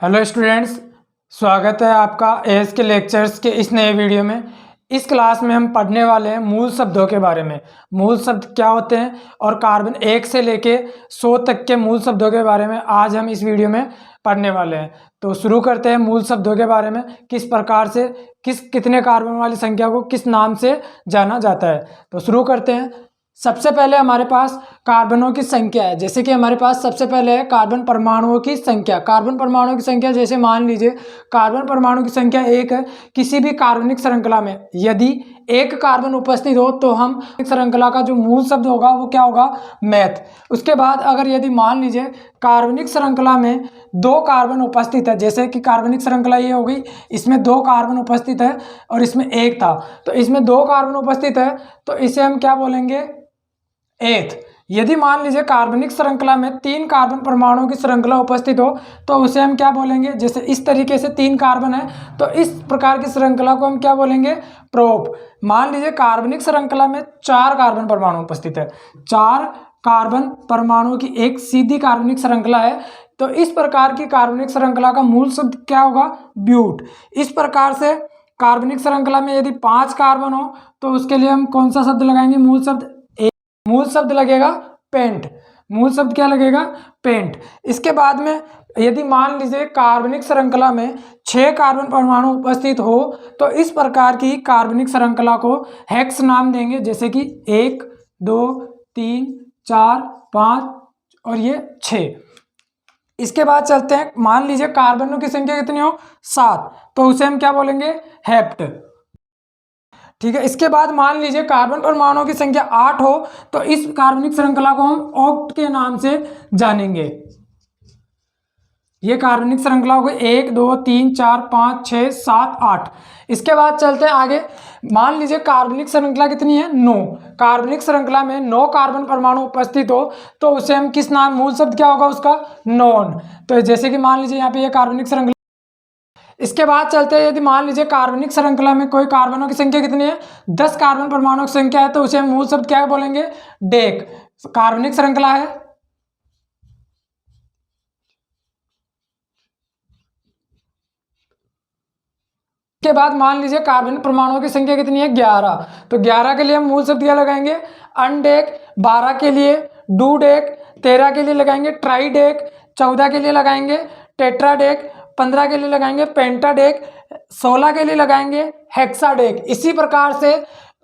Hello students, स्वागत है आपका एएस के लेक्चर्स के इस नए वीडियो में। इस क्लास में हम पढ़ने वाले हैं मूल शब्दों के बारे में। मूल शब्द क्या होते हैं और कार्बन 1 से लेके 100 तक के मूल शब्दों के बारे में आज हम इस वीडियो में पढ़ने वाले हैं। तो शुरू करते हैं मूल शब्दों के बारे में, किस प्रकार से कितने कार्बन वाली संख्या को किस नाम से जाना जाता है। तो शुरू करते हैं। सबसे पहले हमारे पास कार्बनों की संख्या है। जैसे कि हमारे पास सबसे पहले है कार्बन परमाणुओं की संख्या। कार्बन परमाणुओं की संख्या जैसे मान लीजिए कार्बन परमाणु की संख्या 1 है। किसी भी कार्बनिक श्रृंखला में यदि एक कार्बन उपस्थित हो तो हम श्रृंखला का जो मूल शब्द होगा वो क्या होगा, मैथ। उसके बाद अगर यदि मान लीजिए कार्बनिक श्रृंखला में 2 कार्बन उपस्थित है, जैसे कि कार्बनिक श्रृंखला ये हो गई, इसमें 2 कार्बन उपस्थित है और इसमें 1 था, तो इसमें 2 कार्बन उपस्थित है तो इसे हम क्या बोलेंगे, एथ। यदि मान लीजिए कार्बनिक श्रृंखला में 3 कार्बन परमाणुओं की श्रृंखला उपस्थित हो तो उसे हम क्या बोलेंगे, जैसे इस तरीके से 3 कार्बन है तो इस प्रकार की श्रृंखला को हम क्या बोलेंगे, प्रोप। मान लीजिए कार्बनिक श्रृंखला में 4 कार्बन परमाणु उपस्थित है, 4 कार्बन परमाणुओं की एक सीधी कार्बनिक श्रृंखला है, तो इस प्रकार की कार्बनिक श्रृंखला का मूल शब्द क्या होगा, ब्यूट। इस प्रकार से कार्बनिक श्रृंखला में यदि 5 कार्बन हो तो उसके लिए हम कौन सा शब्द लगाएंगे, मूल शब्द लगेगा पेंट। मूल शब्द क्या लगेगा, पेंट। इसके बाद में यदि मान लीजिए कार्बनिक श्रृंखला में 6 कार्बन परमाणु उपस्थित हो तो इस प्रकार की कार्बनिक श्रृंखला को हेक्स नाम देंगे, जैसे कि 1 2 3 4 5 और ये 6। इसके बाद चलते हैं, मान लीजिए कार्बनों की संख्या कितनी हो, 7, तो उसे हम क्या बोलेंगे, हेप्ट। ठीक है। इसके बाद मान लीजिए कार्बन परमाणुओं की संख्या 8 हो तो इस कार्बनिक श्रृंखला को हम ऑक्ट के नाम से जानेंगे। ये कार्बनिक श्रृंखला हो गई 1 2 3 4 5 6 7 8। इसके बाद चलते हैं आगे। मान लीजिए कार्बनिक श्रृंखला कितनी है, 9। कार्बनिक श्रृंखला में 9 कार्बन परमाणु उपस्थित हो तो उसे हम किस नाम, मूल शब्द क्या होगा उसका, नॉन। तो जैसे कि मान लीजिए यहाँ पे ये कार्बनिक श्रृंखला। इसके बाद चलते हैं, यदि मान लीजिए कार्बनिक श्रृंखला में कोई कार्बनों की संख्या कितनी है, 10 कार्बन परमाणु की संख्या है तो उसे हम मूल शब्द क्या बोलेंगे, डेक। कार्बनिक श्रृंखला है। के बाद मान लीजिए कार्बन परमाणुओं की संख्या कितनी है, 11, तो 11 के लिए हम मूल शब्द क्या लगाएंगे, अनडेक। 12 के लिए डूडेक, 13 के लिए लगाएंगे ट्राइडेक, 14 के लिए लगाएंगे टेट्राडेक, 15 के लिए लगाएंगे पेंटाडेक, 16 के लिए लगाएंगे हेक्साडेक। इसी प्रकार से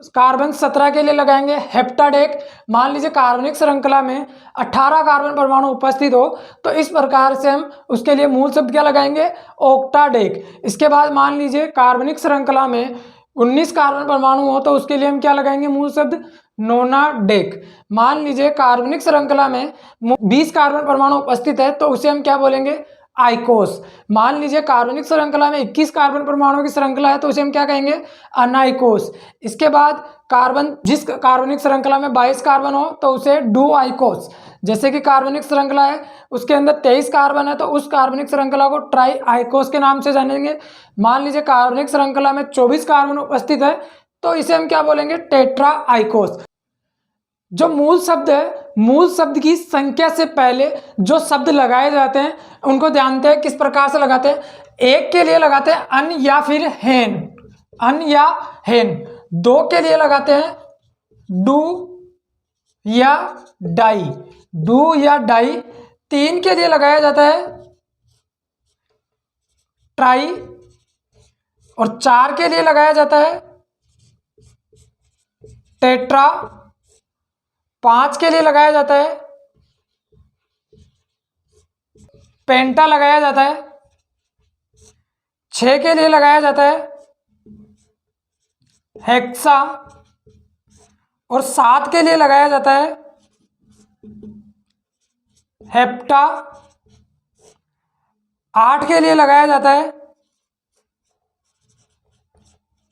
कार्बन 17 के लिए लगाएंगे हेप्टाडेक। मान लीजिए कार्बनिक श्रृंखला में 18 कार्बन परमाणु उपस्थित हो तो इस प्रकार से हम उसके लिए मूल शब्द क्या लगाएंगे, ऑक्टाडेक। इसके बाद मान लीजिए कार्बनिक श्रृंखला में 19 कार्बन परमाणु हो तो उसके लिए हम क्या लगाएंगे, मूल शब्द नोनाडेक। मान लीजिए कार्बनिक श्रृंखला में 20 कार्बन परमाणु उपस्थित है तो उसे हम क्या बोलेंगे, आइकोस। मान लीजिए कार्बनिक श्रृंखला में 21 कार्बन परमाणुओं की श्रृंखला है तो उसे हम क्या कहेंगे, अनाइकोस। इसके बाद जिस कार्बनिक श्रृंखला में 22 कार्बन हो तो उसे डू आइकोस। जैसे कि कार्बनिक श्रृंखला है उसके अंदर 23 कार्बन है तो उस कार्बनिक श्रृंखला को ट्राई आइकोस के नाम से जानेंगे। मान लीजिए कार्बनिक श्रृंखला में 24 कार्बन उपस्थित है तो इसे हम क्या बोलेंगे, टेट्रा आइकोस। जो मूल शब्द है, मूल शब्द की संख्या से पहले जो शब्द लगाए जाते हैं उनको जानते हैं किस प्रकार से लगाते हैं। एक के लिए लगाते हैं अन या फिर हेन, अन या हेन। 2 के लिए लगाते हैं डू या डाई, डू या डाई। 3 के लिए लगाया जाता है ट्राई और 4 के लिए लगाया जाता है टेट्रा। 5 के लिए लगाया जाता है पेंटा लगाया जाता है। 6 के लिए लगाया जाता है हेक्सा और 7 के लिए लगाया जाता है हेप्टा। 8 के लिए लगाया जाता है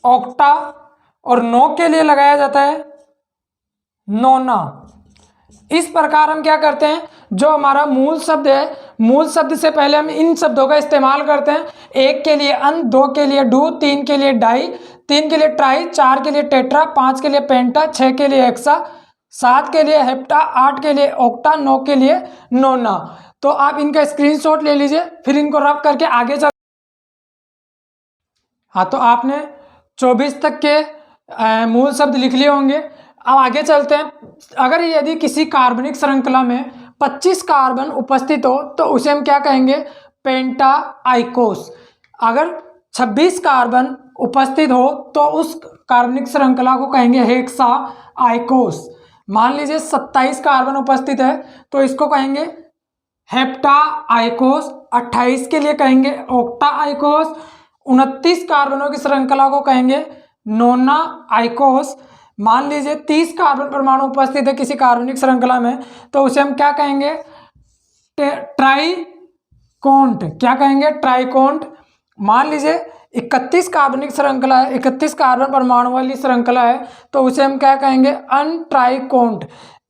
ऑक्टा और 9 के लिए लगाया जाता है नोना। इस प्रकार हम क्या करते हैं, जो हमारा मूल शब्द है, मूल शब्द से पहले हम इन शब्दों का इस्तेमाल करते हैं। 1 के लिए अन, 2 के लिए डू, 3 के लिए डाई, 3 के लिए ट्राई, 4 के लिए टेट्रा, 5 के लिए पेंटा, 6 के लिए हेक्सा, 7 के लिए हेप्टा, 8 के लिए ऑक्टा, 9 के लिए नोना। तो आप इनका स्क्रीनशॉट ले लीजिए, फिर इनको रफ करके आगे चल। हाँ, तो आपने 24 तक के मूल शब्द लिख लिए होंगे। अब आगे चलते हैं। अगर यदि किसी कार्बनिक श्रृंखला में 25 कार्बन उपस्थित हो तो उसे हम क्या कहेंगे? पेंटा आइकोस। अगर 26 कार्बन उपस्थित हो तो उस कार्बनिक श्रृंखला को कहेंगे हेक्सा आइकोस। मान लीजिए 27 कार्बन उपस्थित है तो इसको कहेंगे हेप्टा आइकोस। 28 के लिए कहेंगे ऑक्टा आइकोस। 29 कार्बनों की श्रृंखला को कहेंगे नोना आइकोस। मान लीजिए 30 कार्बन परमाणु उपस्थित है किसी कार्बनिक श्रृंखला में तो उसे हम क्या कहेंगे? ट्राइकोंट। क्या कहेंगे? ट्राइकोंट। मान लीजिए 31 कार्बनिक श्रृंखला है, 31 कार्बन परमाणु वाली श्रृंखला है तो उसे हम क्या कहेंगे? अनट्राइकोंट।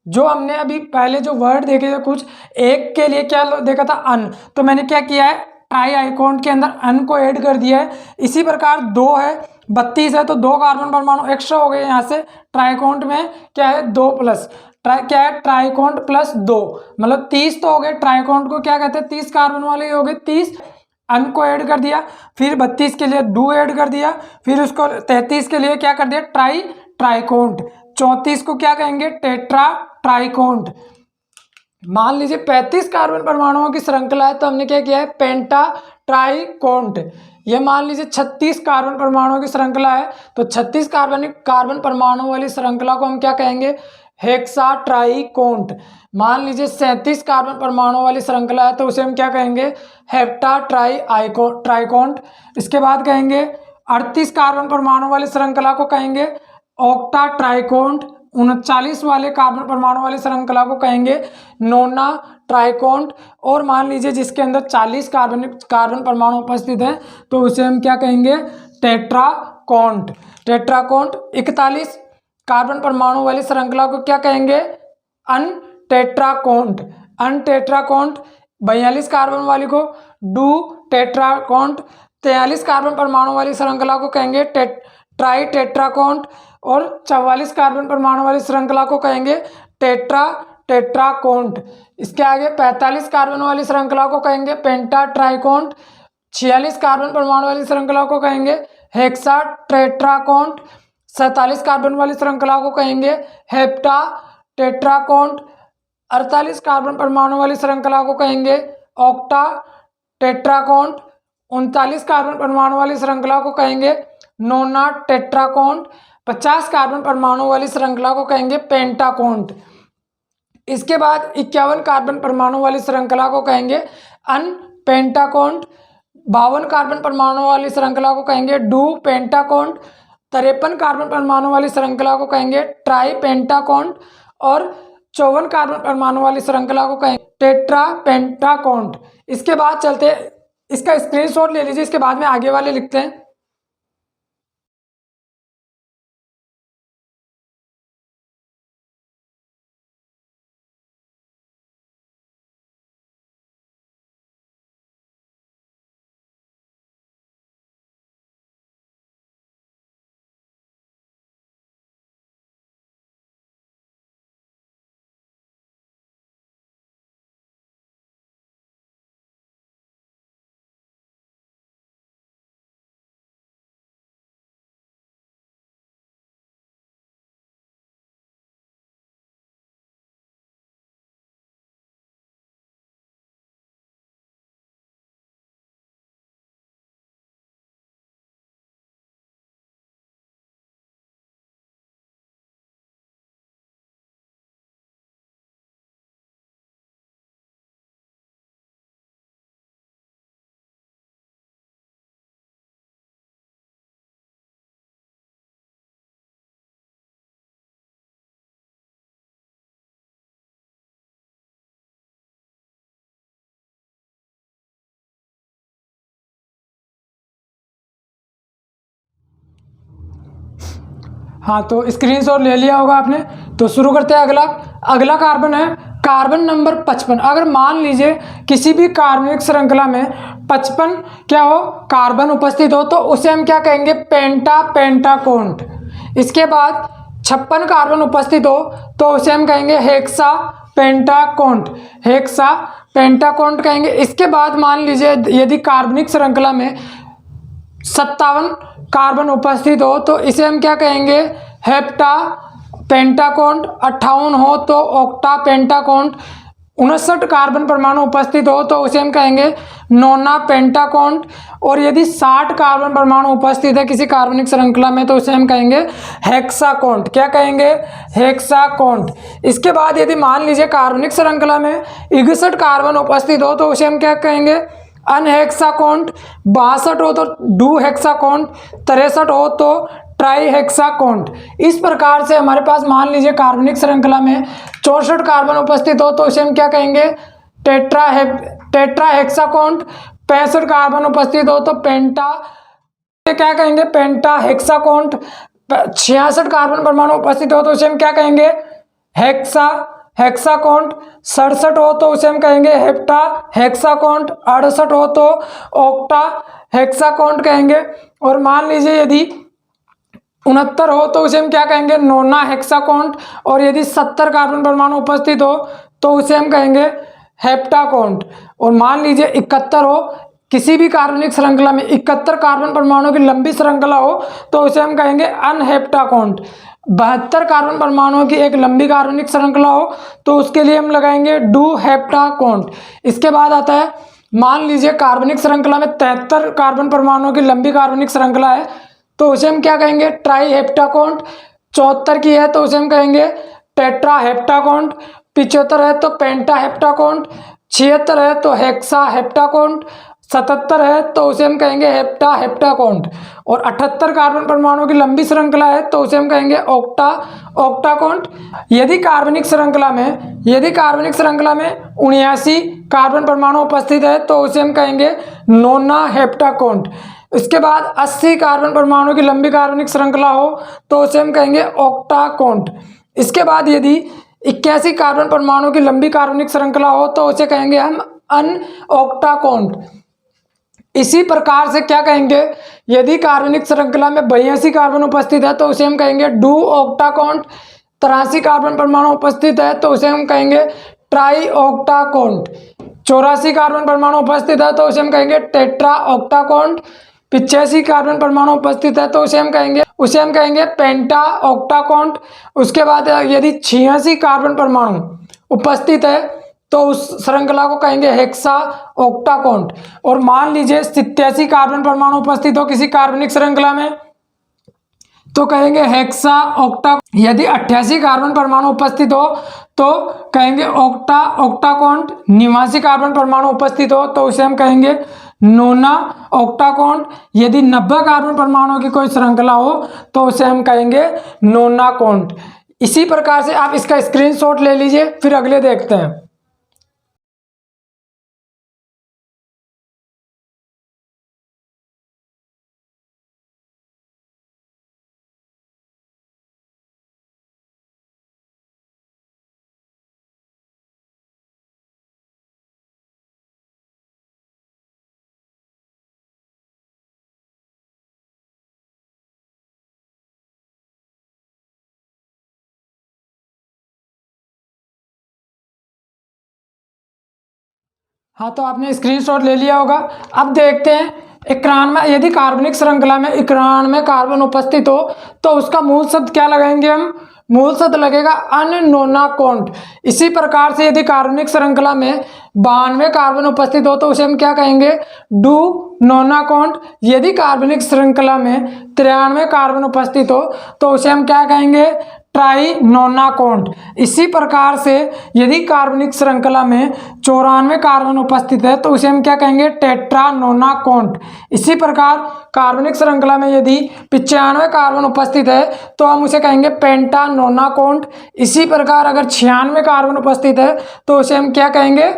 जो हमने अभी पहले जो वर्ड देखे थे कुछ, एक के लिए क्या देखा था? अन। तो मैंने क्या किया है? ट्राई आइकोन के अंदर अन को ऐड कर दिया है। इसी प्रकार 2 है, 32 है तो 2 कार्बन परमाणु एक्स्ट्रा हो गए यहाँ से। ट्राइकोंट में क्या है? 2 प्लस क्या है? ट्राइकोंट प्लस 2 मतलब 30 तो हो गए। ट्राइकोंट को क्या कहते हैं? 30 कार्बन वाले हो गए 30। अन को ऐड कर दिया, फिर 32 के लिए डू ऐड कर दिया, फिर उसको 33 के लिए क्या कर दिया? ट्राइकोंट। 34 को क्या कहेंगे? टेट्रा ट्राइकोंट। मान लीजिए 35 कार्बन परमाणुओं की श्रृंखला है तो हमने क्या किया है? पेंटा ट्राइकोंट। ये मान लीजिए 36 कार्बन परमाणुओं की श्रृंखला है तो 36 कार्बन परमाणु वाली श्रृंखला को हम क्या कहेंगे? हेक्सा ट्राइकोंट। मान लीजिए 37 कार्बन परमाणु वाली श्रृंखला है तो उसे हम क्या कहेंगे? हेप्टा ट्राइकोंट। इसके बाद कहेंगे 38 कार्बन परमाणु वाली श्रृंखला को कहेंगे ऑक्टा ट्राइकोंट। 39 वाले कार्बन परमाणु वाली श्रृंखला को कहेंगे नोना ट्राइकोंट। और मान लीजिए जिसके अंदर 40 कार्बन परमाणु उपस्थित है तो उसे हम क्या कहेंगे? टेट्राकोंट। 41 कार्बन परमाणु वाली श्रृंखला को क्या कहेंगे? अनटेट्राकोंट। 42 कार्बन वाली को डू टेट्राकोंट। 43 कार्बन परमाणु वाली श्रृंखला को कहेंगे ट्राई टेट्राकोंट। और 44 कार्बन परमाणु वाली श्रृंखला को कहेंगे टेट्राकोंट। इसके आगे 45 कार्बन वाली श्रृंखला को कहेंगे पेंटा ट्राइकोंट। 46 कार्बन परमाणु वाली श्रृंखला को कहेंगे हेक्सा टेट्राकोंट। 47 कार्बन वाली श्रृंखला को कहेंगे हेप्टा टेट्राकोंट। 48 कार्बन परमाणु वाली श्रृंखला को कहेंगे ऑक्टा टेट्राकोंट। 39 कार्बन परमाणु वाली श्रृंखला को कहेंगे नोना टेट्राकोंट। 50 कार्बन परमाणु वाली श्रृंखला को कहेंगे पेंटाकोंट। इसके बाद 51 कार्बन परमाणु वाली श्रृंखला को कहेंगे अनपेंटाकोंट। 52 कार्बन परमाणु वाली श्रृंखला को कहेंगे डू पेंटाकोंट। 53 कार्बन परमाणु वाली श्रृंखला को कहेंगे ट्राई पेंटाकोंट। और 54 कार्बन परमाणु वाली श्रृंखला को कहेंगे टेट्रा पेंटाकोंट। इसके बाद चलते, इसका स्क्रीनशॉट ले लीजिए, इसके बाद में आगे वाले लिखते हैं। हाँ, तो स्क्रीनशॉट ले लिया होगा आपने। तो शुरू करते हैं। अगला कार्बन है कार्बन नंबर 55। अगर मान लीजिए किसी भी कार्बनिक श्रृंखला में 55 क्या हो? कार्बन उपस्थित हो तो उसे हम क्या कहेंगे? पेंटाकोंट। इसके बाद 56 कार्बन उपस्थित हो तो उसे हम कहेंगे हेक्सा पेंटाकोंट, हेक्सा पेंटाकोंट कहेंगे। इसके बाद मान लीजिए यदि कार्बनिक श्रृंखला में 57 कार्बन उपस्थित हो तो इसे हम क्या कहेंगे, हेप्टा पेंटाकोंट। 58 हो तो ऑक्टा पेंटाकोंट। 59 कार्बन परमाणु उपस्थित हो तो उसे हम कहेंगे नोना पेंटाकोंट। और यदि 60 कार्बन परमाणु उपस्थित है किसी कार्बनिक श्रृंखला में तो उसे हम कहेंगे हेक्साकोंट। क्या कहेंगे, हेक्साकोंट। इसके बाद यदि मान लीजिए कार्बनिक श्रृंखला में 61 कार्बन उपस्थित हो तो उसे हम क्या कहेंगे, अनहेक्साकोंट। 62 हो तो डू हेक्साकोंट। 63 हो तो ट्राई हेक्साकोंट। इस प्रकार से हमारे पास मान लीजिए कार्बनिक श्रृंखला में 64 कार्बन उपस्थित हो तो उसे हम क्या कहेंगे, टेट्रा हेक्साकोंट। 65 कार्बन उपस्थित हो तो पेंटा, क्या कहेंगे, पेंटा हेक्साकोंट। 66 कार्बन परमाणु उपस्थित हो तो उसे हम क्या कहेंगे, हेक्साकोंट। 67 हो तो उसे हम कहेंगे हेप्टा हेक्साकोंट। 68 हो तो ऑक्टा हेक्साकोंट कहेंगे। और मान लीजिए यदि 69 हो तो उसे हम क्या कहेंगे, नोना हेक्साकोंट। और यदि 70 कार्बन परमाणु उपस्थित हो तो उसे हम कहेंगे हेप्टाकोंट। और मान लीजिए 71 हो, किसी भी कार्बनिक श्रृंखला में 71 कार्बन परमाणु की लंबी श्रृंखला हो तो उसे हम कहेंगे अनहेप्टाकोंट। 72 कार्बन परमाणुओं की एक लंबी कार्बनिक श्रृंखला हो तो उसके लिए हम लगाएंगे डू हेप्टाकोंट। इसके बाद आता है, मान लीजिए कार्बनिक श्रृंखला में 73 कार्बन परमाणुओं की लंबी कार्बनिक श्रृंखला है तो उसे हम क्या कहेंगे, ट्राई हेप्टाकोंट। 74 की है तो उसे हम कहेंगे टेट्रा हेप्टाकोंट। 75 है तो पेंटा हेप्टाकोंट। 76 है तो हेक्सा हेप्टाकोंट। 77 है तो उसे हम कहेंगे हेप्टा हेप्टाकोंट। और 78 कार्बन परमाणु की लंबी श्रृंखला है तो उसे हम कहेंगे ऑक्टाकोंट। यदि कार्बनिक श्रृंखला में 79 कार्बन परमाणु उपस्थित है तो उसे हम कहेंगे नोना हेप्टाकोंट। इसके बाद 80 कार्बन परमाणु की लंबी कार्बनिक श्रृंखला हो तो उसे हम कहेंगे ऑक्टाकोंट। इसके बाद यदि 81 कार्बन परमाणु की लंबी कार्बनिक श्रृंखला हो तो उसे कहेंगे हम अनऑक्टाकोंट। इसी प्रकार से क्या कहेंगे, यदि कार्बनिक श्रृंखला में 82 कार्बन उपस्थित है तो उसे हम कहेंगे डू ऑक्टाकोंट। 83 कार्बन परमाणु उपस्थित है तो उसे हम कहेंगे ट्राई ऑक्टाकोंट। 84 कार्बन परमाणु उपस्थित है तो उसे हम कहेंगे टेट्रा ऑक्टाकोंट। 85 कार्बन परमाणु उपस्थित है तो उसे हम कहेंगे पेंटा ऑक्टाकोंट। उसके बाद यदि 86 कार्बन परमाणु उपस्थित है तो उस श्रृंखला को कहेंगे हेक्सा ऑक्टाकोंट। और मान लीजिए 87 कार्बन परमाणु उपस्थित हो किसी कार्बनिक श्रृंखला में तो कहेंगे हेक्सा ऑक्टा। यदि 88 कार्बन परमाणु उपस्थित हो तो कहेंगे ऑक्टाकोंट। 89 कार्बन परमाणु उपस्थित हो तो उसे हम कहेंगे नोना ऑक्टाकोंट। यदि 90 कार्बन परमाणु की कोई श्रृंखला हो तो उसे हम कहेंगे नोनाकोंट। इसी प्रकार से आप इसका स्क्रीनशॉट ले लीजिए, फिर अगले देखते हैं। हाँ, तो आपने स्क्रीनशॉट ले लिया होगा। अब देखते हैं 91, यदि कार्बनिक श्रृंखला में 91 कार्बन उपस्थित हो तो उसका मूल शब्द क्या लगाएंगे हम, मूल शब्द लगेगा अननोनाकोंट। इसी प्रकार से यदि कार्बनिक श्रृंखला में 92 कार्बन उपस्थित हो तो उसे हम क्या कहेंगे, डू नोनाकोंट। यदि कार्बनिक श्रृंखला में 93 कार्बन उपस्थित हो तो उसे हम क्या कहेंगे, ट्राई नोनाकोंट। इसी प्रकार से यदि कार्बनिक श्रृंखला में 94 कार्बन उपस्थित है तो उसे हम क्या कहेंगे, टेट्रा नोनाकोंट। इसी प्रकार कार्बनिक श्रृंखला में यदि 95 कार्बन उपस्थित है तो हम उसे कहेंगे पेंटा नोनाकोंट। इसी प्रकार अगर 96 कार्बन उपस्थित है तो उसे हम क्या कहेंगे,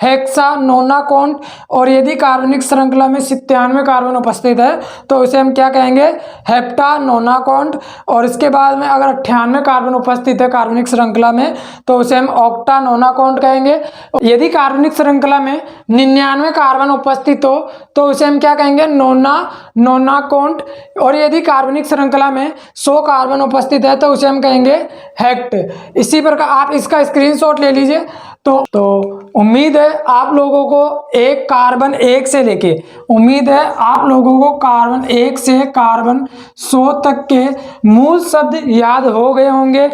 हेक्सानोनाकोन्ट। और यदि कार्बनिक श्रृंखला में 97 कार्बन उपस्थित है तो उसे हम क्या कहेंगे, हेप्टानोनाकोन्ट। और इसके बाद में अगर 98 कार्बन उपस्थित है कार्बनिक श्रृंखला में तो उसे हम ऑक्टानोनाकोन्ट कहेंगे। यदि कार्बनिक श्रृंखला में 99 कार्बन उपस्थित हो तो उसे हम क्या कहेंगे, नोनाकोन्ट। और यदि कार्बनिक श्रृंखला में 100 कार्बन उपस्थित है तो उसे हम कहेंगे हेक्ट। इसी प्रकार आप इसका स्क्रीनशॉट ले लीजिए। तो उम्मीद है आप लोगों को कार्बन 1 से लेके कार्बन 1 से कार्बन 100 तक के मूल शब्द याद हो गए होंगे।